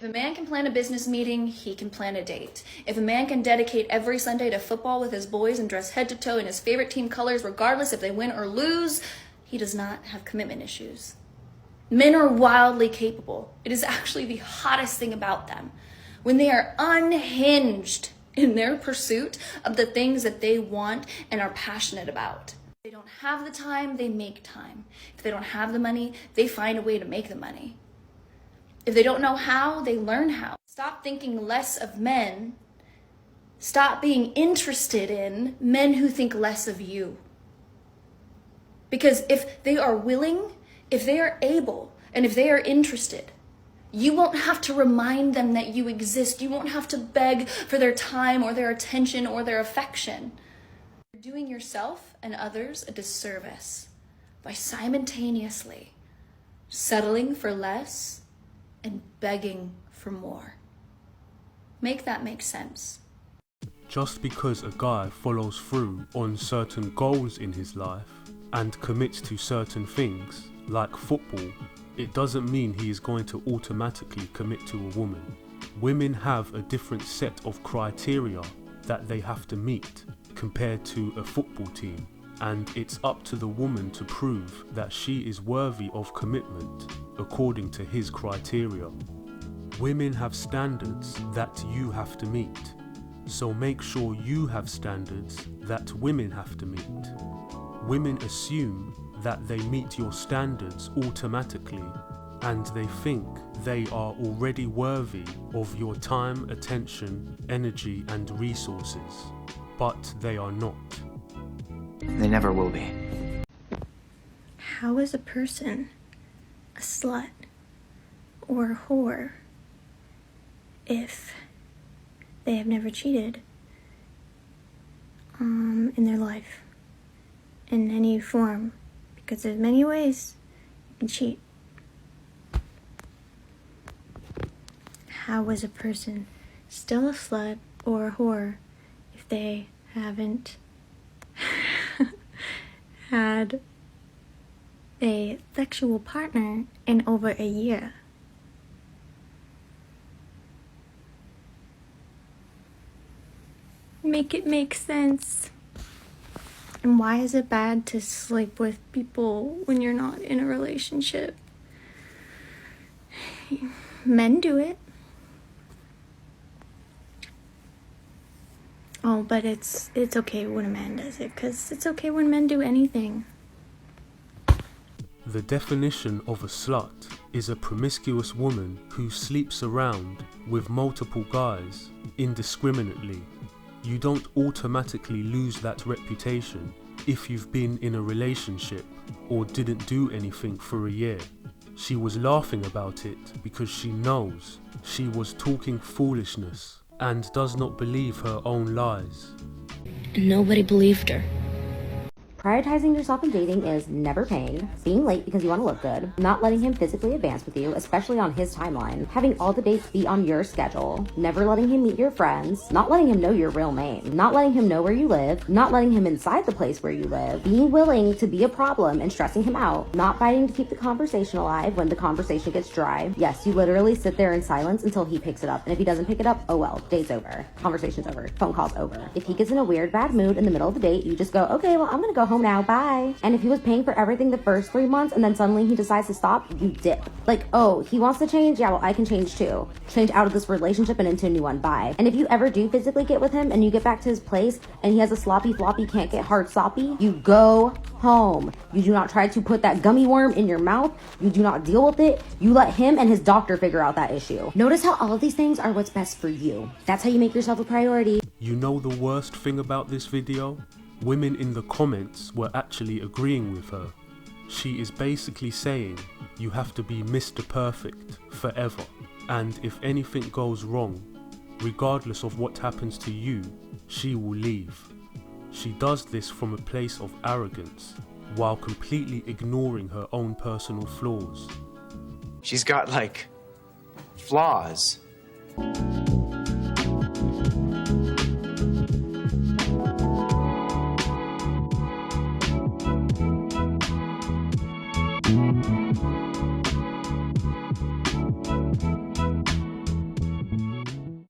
If a man can plan a business meeting, he can plan a date. If a man can dedicate every Sunday to football with his boys and dress head to toe in his favorite team colors, regardless if they win or lose, he does not have commitment issues. Men are wildly capable. It is actually the hottest thing about them. When they are unhinged in their pursuit of the things that they want and are passionate about. If they don't have the time, they make time. If they don't have the money, they find a way to make the money. If they don't know how, they learn how. Stop thinking less of men. Stop being interested in men who think less of you. Because if they are willing, if they are able, and if they are interested, you won't have to remind them that you exist. You won't have to beg for their time or their attention or their affection. You're doing yourself and others a disservice by simultaneously settling for less and begging for more. Make that make sense. Just because a guy follows through on certain goals in his life and commits to certain things, like football, it doesn't mean he is going to automatically commit to a woman. Women have a different set of criteria that they have to meet compared to a football team, and it's up to the woman to prove that she is worthy of commitment according to his criteria. Women have standards that you have to meet, so make sure you have standards that women have to meet. Women assume that they meet your standards automatically, and they think they are already worthy of your time, attention, energy, and resources, but they are not. They never will be. How is a person a slut or a whore if they have never cheated in their life in any form? Because there's many ways you can cheat. How is a person still a slut or a whore if they haven't had a sexual partner in over a year? Make it make sense. And why is it bad to sleep with people when you're not in a relationship? Men do it. Oh, but it's okay when a man does it, because it's okay when men do anything. The definition of a slut is a promiscuous woman who sleeps around with multiple guys indiscriminately. You don't automatically lose that reputation if you've been in a relationship or didn't do anything for a year. She was laughing about it because she knows she was talking foolishness and does not believe her own lies. And nobody believed her. Prioritizing yourself in dating is never paying, being late because you want to look good, not letting him physically advance with you, especially on his timeline, having all the dates be on your schedule, never letting him meet your friends, not letting him know your real name, not letting him know where you live, not letting him inside the place where you live, being willing to be a problem and stressing him out, not fighting to keep the conversation alive when the conversation gets dry. Yes, you literally sit there in silence until he picks it up, and if he doesn't pick it up, oh well, date's over, conversation's over, phone call's over. If he gets in a weird bad mood in the middle of the date, you just go, okay, well, I'm gonna go home now, bye. And if he was paying for everything the first 3 months and then suddenly he decides to stop, you dip. Like, oh, he wants to change? Yeah, well, I can change too. Change out of this relationship and into a new one, bye. And if you ever do physically get with him and you get back to his place and he has a sloppy floppy, can't get hard soppy, you go home. You do not try to put that gummy worm in your mouth. You do not deal with it. You let him and his doctor figure out that issue. Notice how all of these things are what's best for you. That's how you make yourself a priority. You know the worst thing about this video? Women in the comments were actually agreeing with her. She is basically saying you have to be Mr. Perfect forever, and if anything goes wrong, regardless of what happens to you, she will leave. She does this from a place of arrogance, while completely ignoring her own personal flaws. She's got, like, flaws.